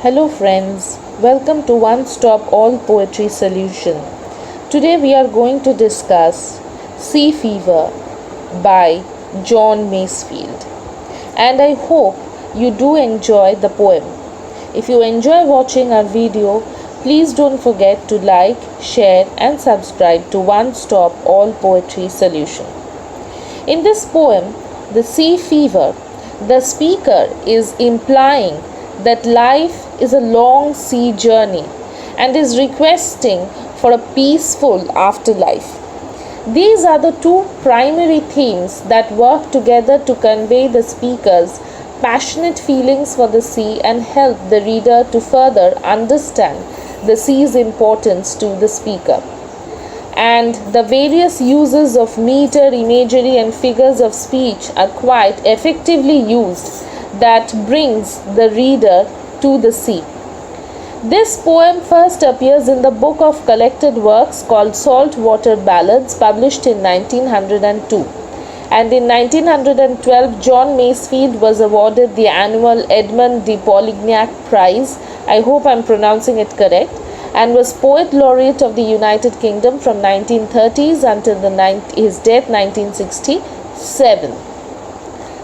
Hello friends, welcome to One Stop All Poetry Solution. Today we are going to discuss Sea Fever by John Masefield. And I hope you do enjoy the poem. If you enjoy watching our video, please don't forget to like, share and subscribe to One Stop All Poetry Solution. In this poem, The Sea Fever, the speaker is implying that life is a long sea journey and is requesting for a peaceful afterlife. These are the two primary themes that work together to convey the speaker's passionate feelings for the sea and help the reader to further understand the sea's importance to the speaker. And the various uses of meter, imagery and figures of speech are quite effectively used that brings the reader to the sea. This poem first appears in the book of collected works called Saltwater Ballads, published in 1902. And in 1912, John Masefield was awarded the annual Edmund de Polignac Prize, I hope I'm pronouncing it correct, and was Poet Laureate of the United Kingdom from 1930s until his death 1967.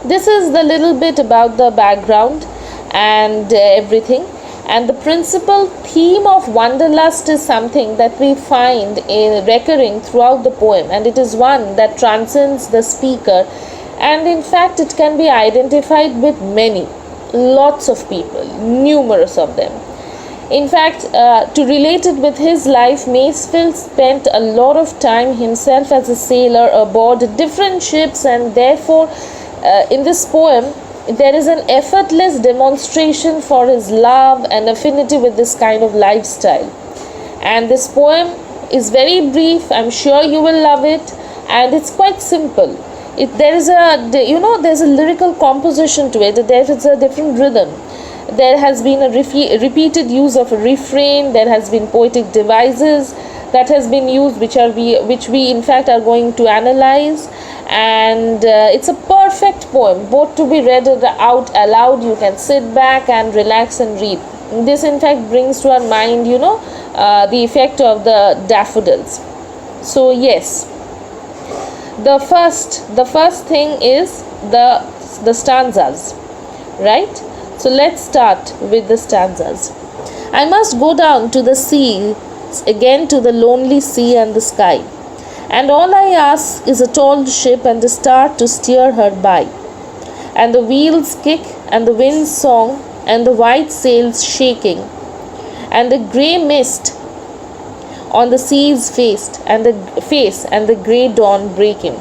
This is the little bit about the background and everything. And the principal theme of wanderlust is something that we find recurring throughout the poem, and it is one that transcends the speaker, and in fact it can be identified with lots of people, numerous of them. In fact, to relate it with his life, Masefield spent a lot of time himself as a sailor aboard different ships, and therefore in this poem there is an effortless demonstration for his love and affinity with this kind of lifestyle. And this poem is very brief. I'm sure you will love it, and it's quite simple. There's a lyrical composition to it. There is a different rhythm. There has been a repeated use of a refrain. There has been poetic devices that has been used, which we in fact are going to analyze. And it's a perfect poem, both to be read out aloud. You can sit back and relax and read. This in fact brings to our mind the effect of the daffodils. So yes, the first thing is the stanzas, right? So let's start with the stanzas. I must go down to the sea again, to the lonely sea and the sky, and all I ask is a tall ship and a star to steer her by, and the wheels kick and the wind's song and the white sails shaking, and the grey mist on the sea's face and the grey dawn breaking.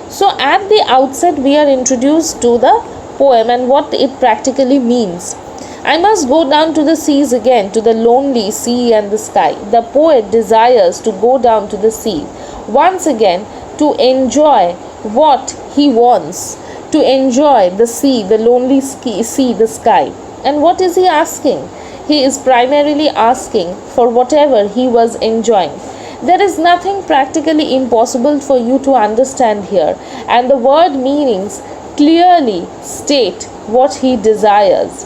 So at the outset we are introduced to the poem and what it practically means. I must go down to the seas again, to the lonely sea and the sky. The poet desires to go down to the sea once again to enjoy what he wants, to enjoy the sea, the lonely sea, the sky. And what is he asking? He is primarily asking for whatever he was enjoying. There is nothing practically impossible for you to understand here, and the word meanings clearly state what he desires,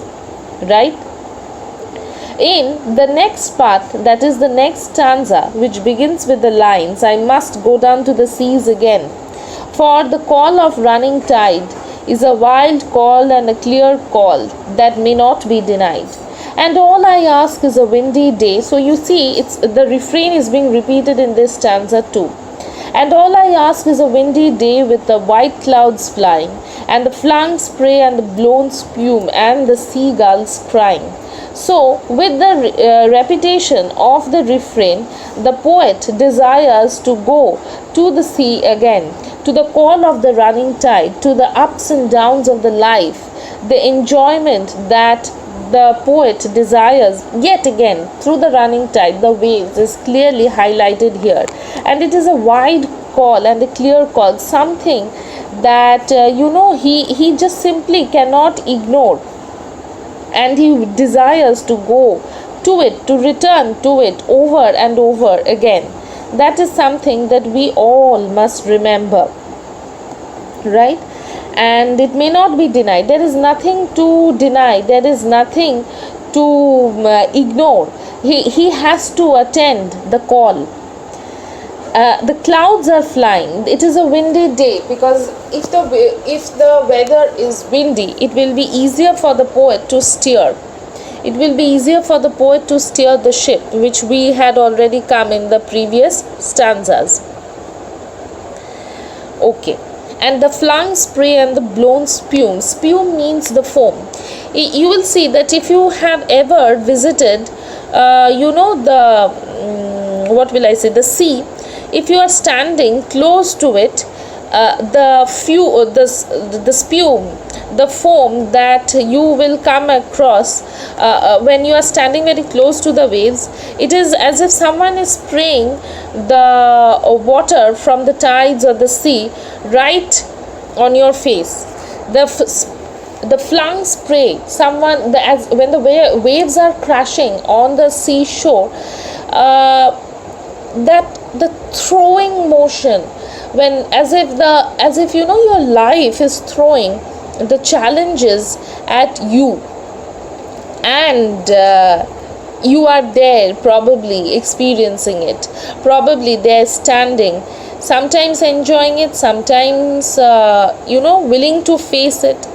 right? In the next part, that is the next stanza, which begins with the lines, I must go down to the seas again, for the call of running tide is a wild call and a clear call that may not be denied, and all I ask is a windy day. So you see, the refrain is being repeated in this stanza too. And all I ask is a windy day with the white clouds flying, and the flung spray and the blown spume and the seagulls crying. So with the repetition of the refrain, the poet desires to go to the sea again, to the call of the running tide, to the ups and downs of the life, the enjoyment that the poet desires yet again through the running tide, the waves, is clearly highlighted here. And it is a wide call and a clear call, something that he just simply cannot ignore, and he desires to go to it, to return to it over and over again. That is something that we all must remember, right? and it may not be denied. There is nothing to deny, there is nothing to ignore. He has to attend the call. The clouds are flying. It is a windy day, because if the weather is windy, it will be easier for the poet to steer. It will be easier for the poet to steer the ship, which we had already come in the previous stanzas. Okay. And the flying spray and the blown spume. Spume means the foam. You will see that if you have ever visited, the sea. If you are standing close to it, the spume, the foam that you will come across when you are standing very close to the waves, it is as if someone is spraying the water from the tides of the sea right on your face. The flung spray, when the waves are crashing on the seashore, that the throwing motion, when as if your life is throwing the challenges at you, and you are there probably experiencing it, probably there standing, sometimes enjoying it, sometimes willing to face it.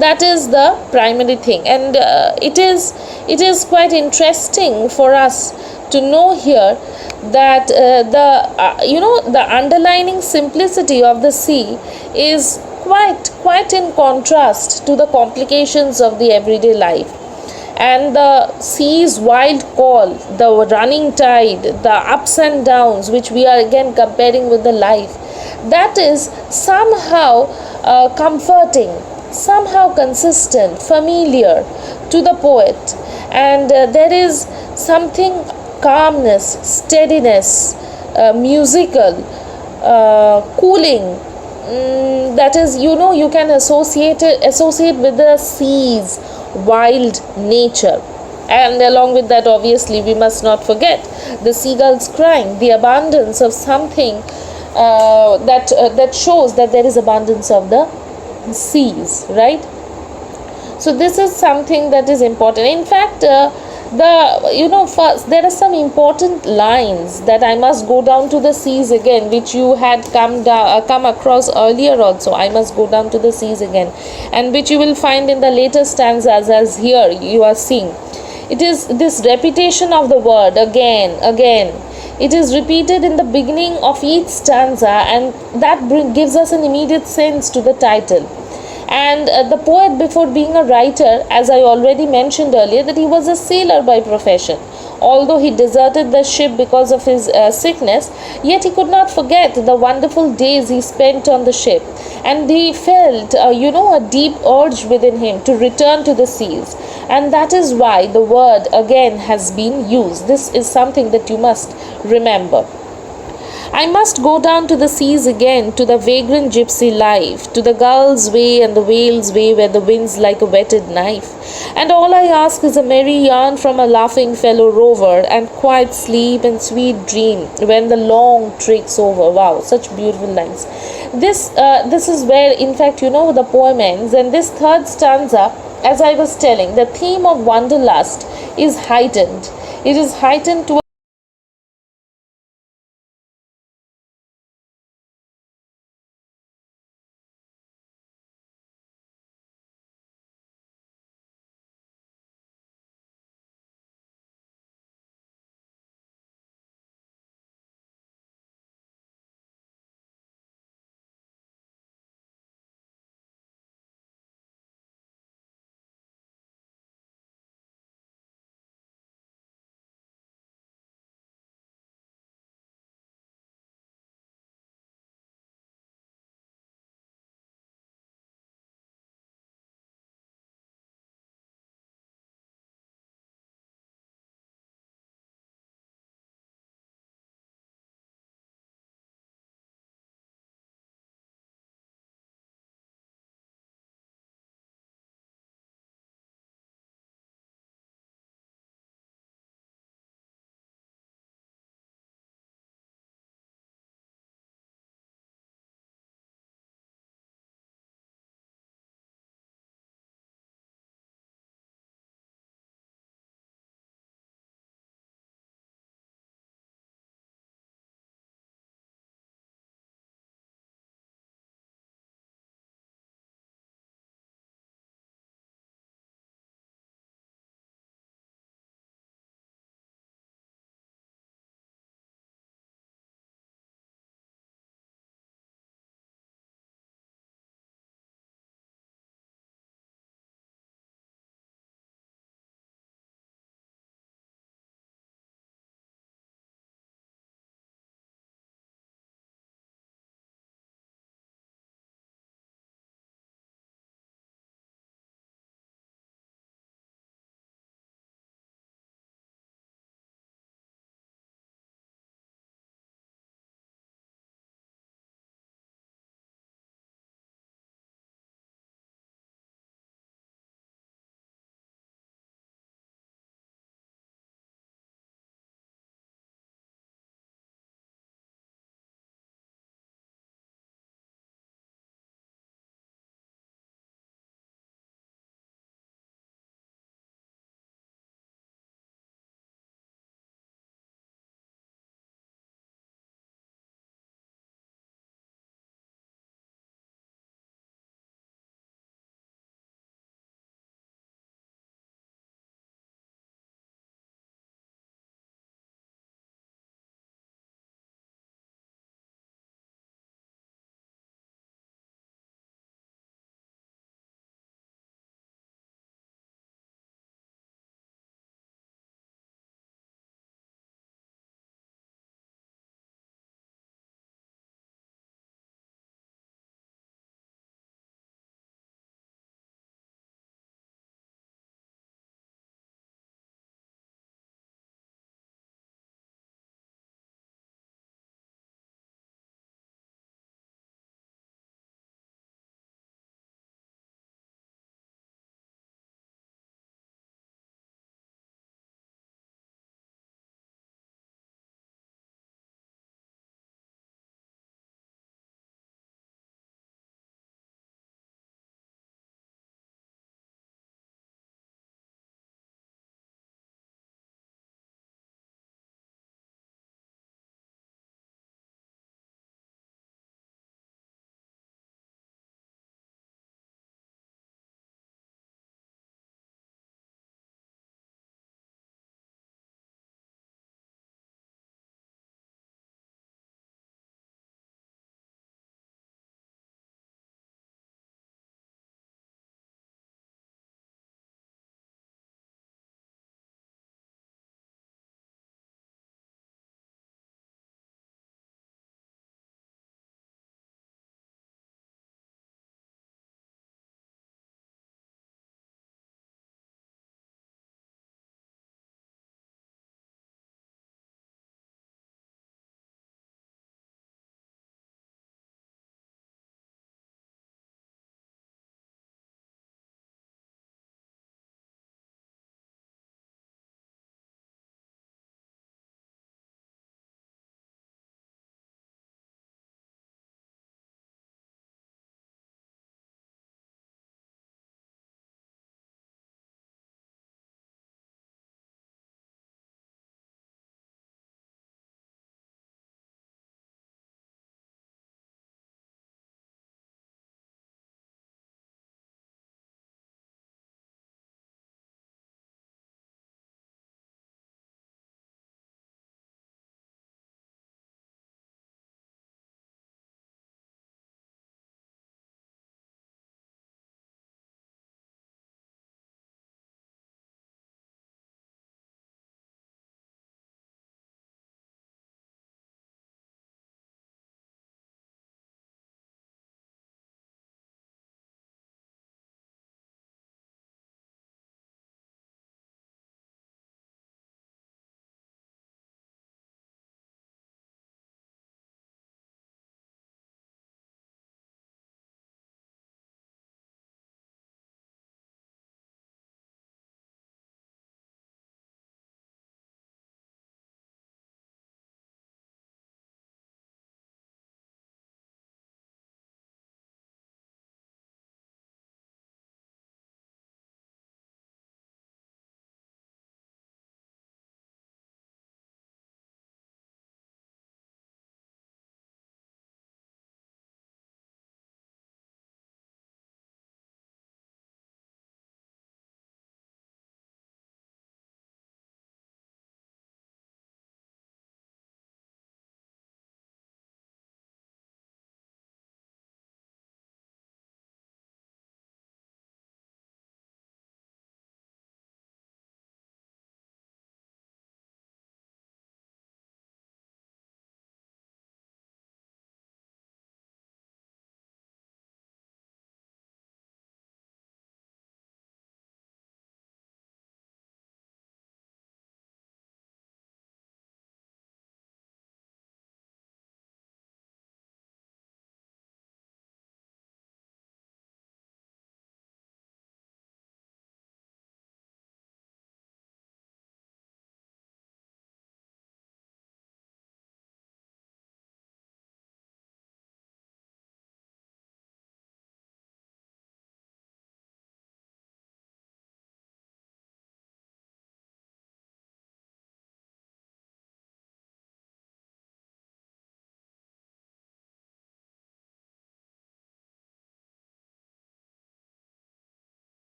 That is the primary thing, and it is quite interesting for us to know here that the underlying simplicity of the sea is quite in contrast to the complications of the everyday life. And the sea's wild call, the running tide, the ups and downs, which we are again comparing with the life, that is somehow comforting, somehow consistent, familiar to the poet. And there is something calmness, steadiness, musical, cooling, that is, you can associate with the sea's wild nature. And along with that, obviously, we must not forget the seagulls crying, the abundance of something that shows that there is abundance of the seas, right? So this is something that is important. In fact, first there are some important lines that I must go down to the seas again, which you had come across earlier also. I must go down to the seas again, and which you will find in the later stanzas, as here you are seeing. It is this repetition of the word again. It is repeated in the beginning of each stanza, and that gives us an immediate sense to the title. And the poet, before being a writer, as I already mentioned earlier, that he was a sailor by profession. Although he deserted the ship because of his sickness, yet he could not forget the wonderful days he spent on the ship. And he felt, a deep urge within him to return to the seas. And that is why the word again has been used. This is something that you must remember. I must go down to the seas again, to the vagrant gypsy life, to the gull's way and the whale's way, where the wind's like a whetted knife. And all I ask is a merry yarn from a laughing fellow rover, and quiet sleep and sweet dream when the long trick's over. Wow, such beautiful lines. This is where, in fact, the poem ends. And this third stanza, as I was telling, the theme of wanderlust is heightened. It is heightened to